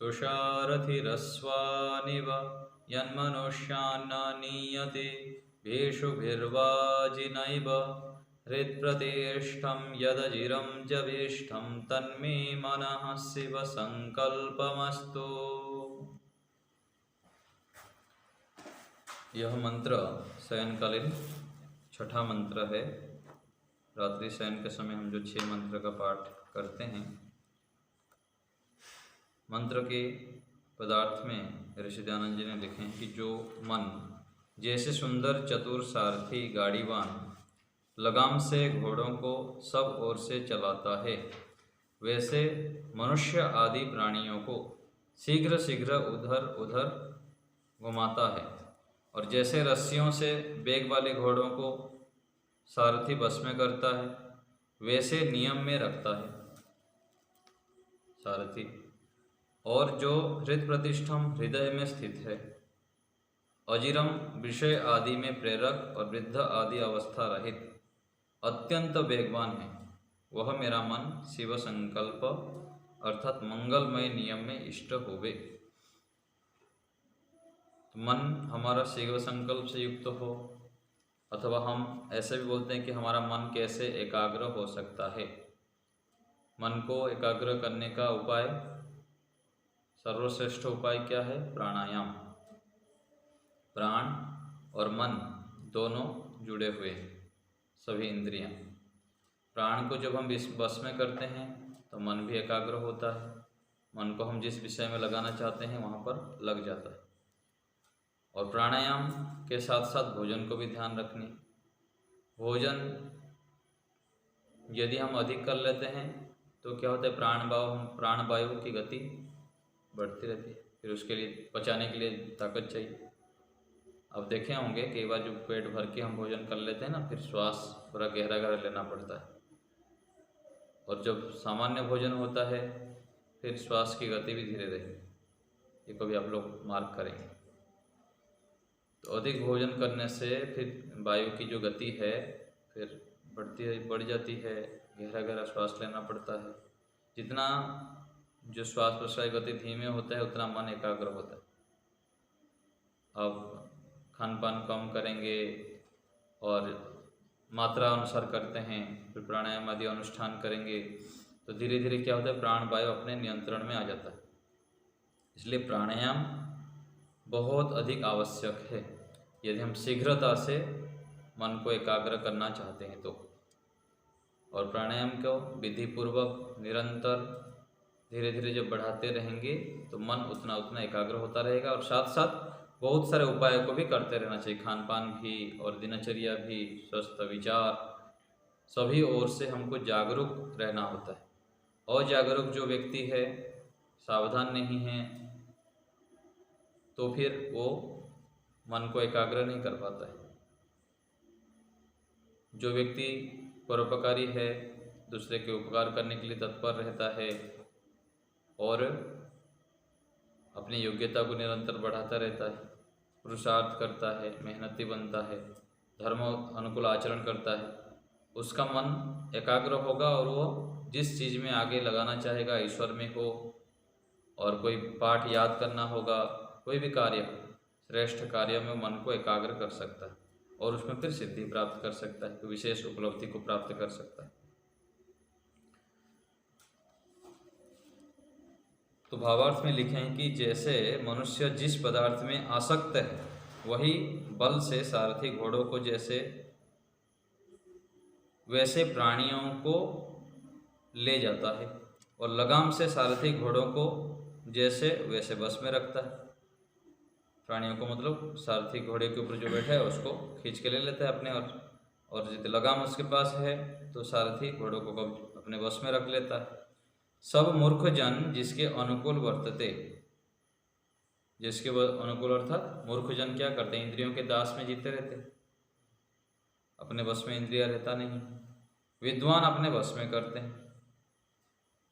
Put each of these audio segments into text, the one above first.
सुषारथिरस्वानिव यन्मनुष्यान्न नीयते भेषुभिर्वाजिनैव हृत्प्रतिष्ठं यदजिरं जभीष्ठं तन्मे मनः शिव संकल्पमस्तु। यह मंत्र शयनकालीन छठा मंत्र है। रात्रि शयन के समय हम जो 6 मंत्र का पाठ करते हैं, मंत्र के पदार्थ में ऋषि दयानंद जी ने लिखे हैं कि जो मन जैसे सुंदर चतुर सारथी गाड़ीवान लगाम से घोड़ों को सब ओर से चलाता है, वैसे मनुष्य आदि प्राणियों को शीघ्र शीघ्र उधर उधर घुमाता है, और जैसे रस्सियों से वेग वाले घोड़ों को सारथी बस में करता है, वैसे नियम में रखता है सारथी। और जो हृदय प्रतिष्ठम हृदय में स्थित है, अजिरम विषय आदि में प्रेरक और वृद्ध आदि अवस्था रहित अत्यंत वेगवान है, वह मेरा मन शिव संकल्प अर्थात मंगलमय नियम में इष्ट होवे। तो मन हमारा शिव संकल्प से युक्त हो, अथवा हम ऐसे भी बोलते हैं कि हमारा मन कैसे एकाग्र हो सकता है। मन को एकाग्र करने का उपाय, सर्वश्रेष्ठ उपाय क्या है? प्राणायाम। प्राण और मन दोनों जुड़े हुए हैं, सभी इंद्रियां। प्राण को जब हम बस में करते हैं तो मन भी एकाग्र होता है, मन को हम जिस विषय में लगाना चाहते हैं वहाँ पर लग जाता है। और प्राणायाम के साथ साथ भोजन को भी ध्यान रखनी। भोजन यदि हम अधिक कर लेते हैं तो क्या होता है? प्राणवायु की गति बढ़ती रहती है, फिर उसके लिए पचाने के लिए ताकत चाहिए। अब देखे होंगे कई बार जो पेट भर के हम भोजन कर लेते हैं ना, फिर श्वास पूरा गहरा गहरा लेना पड़ता है, और जब सामान्य भोजन होता है फिर श्वास की गति भी धीरे रहती है। ये कभी आप लोग मार्क करेंगे। तो अधिक भोजन करने से फिर वायु की जो गति है फिर बढ़ जाती है, गहरा गहरा श्वास लेना पड़ता है। जितना जो श्वास प्रश्वास गति धीमे होता है उतना मन एकाग्र होता है। अब खान पान कम करेंगे और मात्रा अनुसार करते हैं, फिर प्राणायाम आदि अनुष्ठान करेंगे तो धीरे धीरे क्या होता है? प्राण वायु अपने नियंत्रण में आ जाता है। इसलिए प्राणायाम बहुत अधिक आवश्यक है यदि हम शीघ्रता से मन को एकाग्र करना चाहते हैं तो। और प्राणायाम को विधि पूर्वक निरंतर धीरे धीरे जब बढ़ाते रहेंगे तो मन उतना उतना एकाग्र होता रहेगा। और साथ साथ बहुत सारे उपायों को भी करते रहना चाहिए, खान पान भी और दिनचर्या भी, स्वस्थ विचार, सभी ओर से हमको जागरूक रहना होता है। अजागरूक जो व्यक्ति है, सावधान नहीं है, तो फिर वो मन को एकाग्र नहीं कर पाता है। जो व्यक्ति परोपकारी है, दूसरे के उपकार करने के लिए तत्पर रहता है और अपनी योग्यता को निरंतर बढ़ाता रहता है, पुरुषार्थ करता है, मेहनती बनता है, धर्म अनुकूल आचरण करता है, उसका मन एकाग्र होगा और वो जिस चीज़ में आगे लगाना चाहेगा, ईश्वर में हो और कोई पाठ याद करना होगा, कोई भी कार्य हो, श्रेष्ठ कार्य में मन को एकाग्र कर सकता है और उसमें फिर सिद्धि प्राप्त कर सकता है, विशेष उपलब्धि को प्राप्त कर सकता है। तो भावार्थ में लिखे हैं कि जैसे मनुष्य जिस पदार्थ में आसक्त है वही बल से सारथी घोड़ों को वैसे प्राणियों को ले जाता है, और लगाम से सारथी घोड़ों को वैसे बस में रखता है। प्राणियों को मतलब सारथी घोड़े के ऊपर जो बैठा है उसको खींच के ले लेता है अपने, और जितने लगाम उसके पास है तो सारथी घोड़ों को अपने बस में रख लेता है। सब मूर्ख जन जिसके अनुकूल वर्तते, जिसके अनुकूल अर्थात मूर्ख जन क्या करते हैं? इंद्रियों के दास में जीते रहते, अपने बस में इंद्रिया रहता नहीं। विद्वान अपने बस में करते हैं।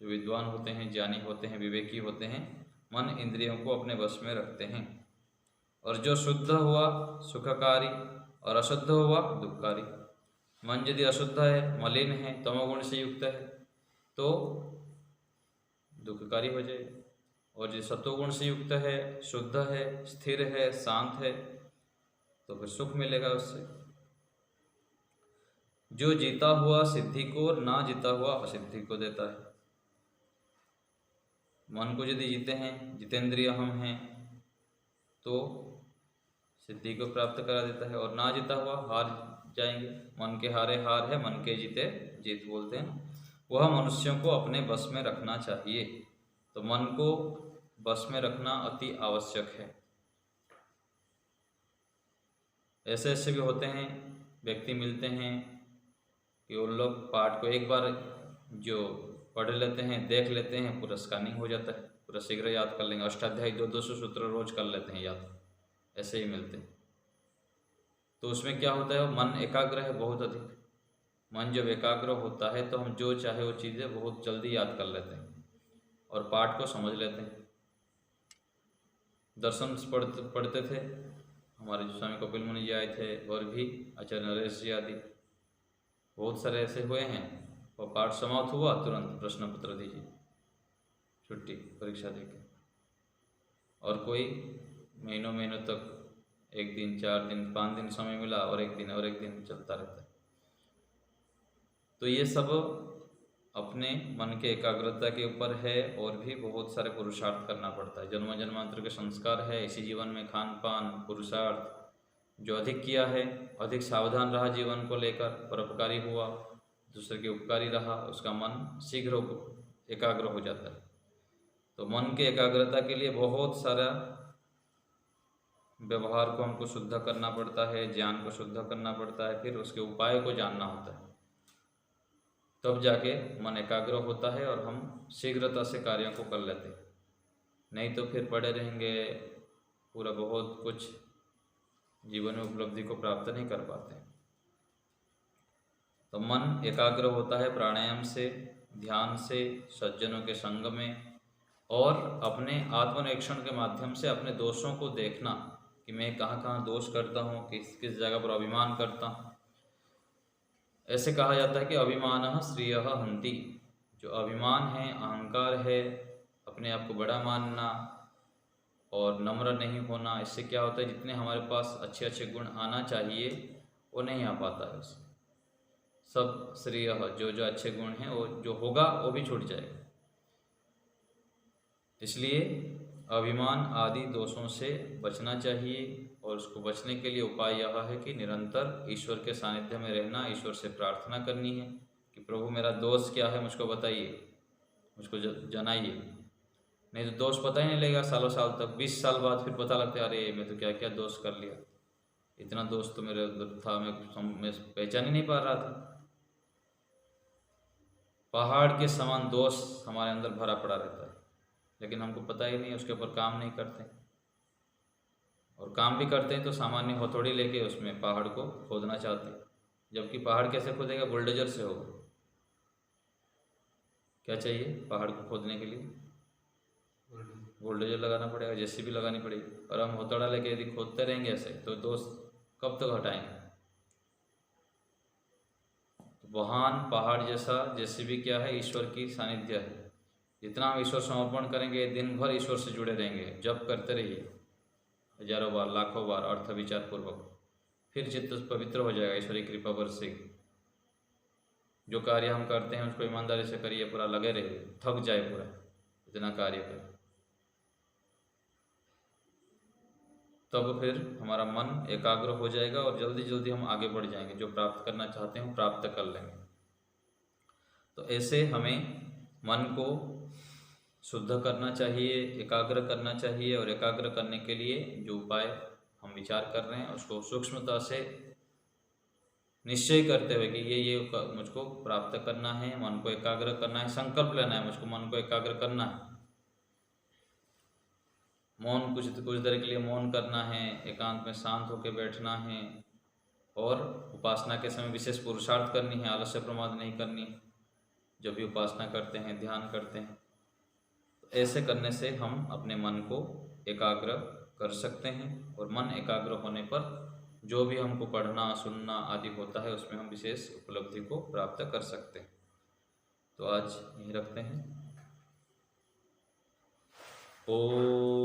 जो विद्वान होते हैं, ज्ञानी होते हैं, विवेकी होते हैं, मन इंद्रियों को अपने बस में रखते हैं। और जो शुद्ध हुआ सुखकारी और अशुद्ध हुआ दुखकारी। मन यदि अशुद्ध है, मलिन है, तमोगुण से युक्त है तो दुखकारी हो जाएगा, और जो सत्वगुण से युक्त है, शुद्ध है, स्थिर है, शांत है, तो फिर सुख मिलेगा उससे। जो जीता हुआ सिद्धि को और ना जीता हुआ असिद्धि को देता है। मन को यदि जीते हैं, जितेंद्रिय हम हैं, तो सिद्धि को प्राप्त करा देता है, और ना जीता हुआ हार जाएंगे। मन के हारे हार है, मन के जीते जीत बोलते हैं। वह मनुष्यों को अपने बस में रखना चाहिए। तो मन को बस में रखना अति आवश्यक है। ऐसे ऐसे भी होते हैं, व्यक्ति मिलते हैं कि वो लोग पाठ को एक बार जो पढ़ लेते हैं, देख लेते हैं, पूरा स्कैनिंग हो जाता है, पूरा शीघ्र याद कर लेंगे। अष्टाध्यायी 200 सूत्र रोज कर लेते हैं याद, ऐसे ही मिलते हैं। तो उसमें क्या होता है, मन एकाग्र है बहुत अधिक। मन जब एकाग्र होता है तो हम जो चाहे वो चीज़ें बहुत जल्दी याद कर लेते हैं और पाठ को समझ लेते हैं। दर्शन पढ़ते थे हमारे जो स्वामी कपिल मुनि जी आए थे, और भी आचार्य नरेश जी आदि, बहुत सारे ऐसे हुए हैं। और पाठ समाप्त हुआ, तुरंत प्रश्न पत्र दीजिए, छुट्टी, परीक्षा देके। और कोई महीनों महीनों तक, एक दिन, 4 दिन, 5 दिन समय मिला, और एक दिन चलता रहता है। तो ये सब अपने मन के एकाग्रता के ऊपर है, और भी बहुत सारे पुरुषार्थ करना पड़ता है। जन्म जन्मांतर के संस्कार है, इसी जीवन में खान पान, पुरुषार्थ जो अधिक किया है, अधिक सावधान रहा जीवन को लेकर, परोपकारी हुआ, दूसरे के उपकारी रहा, उसका मन शीघ्र एकाग्र हो जाता है। तो मन के एकाग्रता के लिए बहुत सारा व्यवहार को हमको शुद्ध करना पड़ता है, ज्ञान को शुद्ध करना पड़ता है, फिर उसके उपाय को जानना होता है, तब जाके मन एकाग्र होता है और हम शीघ्रता से कार्यों को कर लेते हैं। नहीं तो फिर पड़े रहेंगे, पूरा बहुत कुछ जीवन में उपलब्धि को प्राप्त नहीं कर पाते। तो मन एकाग्र होता है प्राणायाम से, ध्यान से, सज्जनों के संग में, और अपने आत्मनिरीक्षण के माध्यम से अपने दोषों को देखना कि मैं कहाँ कहाँ दोष करता हूँ, किस किस जगह पर अभिमान करता हूँ। ऐसे कहा जाता है कि अभिमान श्रियः हन्ति। जो अभिमान है, अहंकार है, अपने आप को बड़ा मानना और नम्र नहीं होना, इससे क्या होता है, जितने हमारे पास अच्छे अच्छे गुण आना चाहिए वो नहीं आ पाता है। उससे सब श्रेय, जो जो अच्छे गुण हैं वो जो होगा वो भी छूट जाएगा। इसलिए अभिमान आदि दोषों से बचना चाहिए, और उसको बचने के लिए उपाय यह है कि निरंतर ईश्वर के सानिध्य में रहना, ईश्वर से प्रार्थना करनी है कि प्रभु मेरा दोष क्या है मुझको बताइए, मुझको जनाइए। नहीं तो दोष पता ही नहीं लगेगा सालों साल तक, 20 साल बाद फिर पता लगता है अरे मैं तो क्या क्या दोष कर लिया, इतना दोष तो मेरे अंदर था, मैं पहचान ही नहीं पा रहा था। पहाड़ के समान दोष हमारे अंदर भरा पड़ा रहता है, लेकिन हमको पता ही नहीं, उसके ऊपर काम नहीं करते, और काम भी करते हैं तो सामान्य हथौड़ी लेके उसमें पहाड़ को खोदना चाहते हैं। जबकि पहाड़ कैसे खोदेगा, बुलडोजर से होगा। क्या चाहिए पहाड़ को खोदने के लिए, बुलडोजर लगाना पड़ेगा, जेसीबी लगानी पड़ेगी। और हम हथौड़ा लेके यदि खोदते रहेंगे ऐसे, तो दोस्त कब तक हटाएंगे। तो महान पहाड़ जैसा जेसीबी क्या है, ईश्वर की सानिध्य है। जितना हम ईश्वर समर्पण करेंगे, दिन भर ईश्वर से जुड़े रहेंगे, जप करते रहिए हजारों बार, लाखों बार, अर्थ विचार पूर्वक, फिर चित्त पवित्र हो जाएगा, ईश्वरी कृपा बरसेगी। जो कार्य हम करते हैं उसको ईमानदारी से करिए, पूरा लगे रहिए, थक जाए पूरा इतना कार्य करें, तब फिर हमारा मन एकाग्र हो जाएगा और जल्दी जल्दी हम आगे बढ़ जाएंगे, जो प्राप्त करना चाहते हैं प्राप्त कर लेंगे। तो ऐसे हमें मन को शुद्ध करना चाहिए, एकाग्र करना चाहिए, और एकाग्र करने के लिए जो उपाय हम विचार कर रहे हैं उसको सूक्ष्मता से निश्चय करते हुए कि ये मुझको प्राप्त करना है, मन को एकाग्र करना है, संकल्प लेना है मुझको मन को एकाग्र करना है। मौन कुछ देर के लिए मौन करना है, एकांत में शांत होकर बैठना है, और उपासना के समय विशेष पुरुषार्थ करनी है, आलस्य प्रमाद नहीं करनी जब भी उपासना करते हैं, ध्यान करते हैं। तो ऐसे करने से हम अपने मन को एकाग्र कर सकते हैं, और मन एकाग्र होने पर जो भी हमको पढ़ना सुनना आदि होता है उसमें हम विशेष उपलब्धि को प्राप्त कर सकते हैं। तो आज यहीं रखते हैं। ओम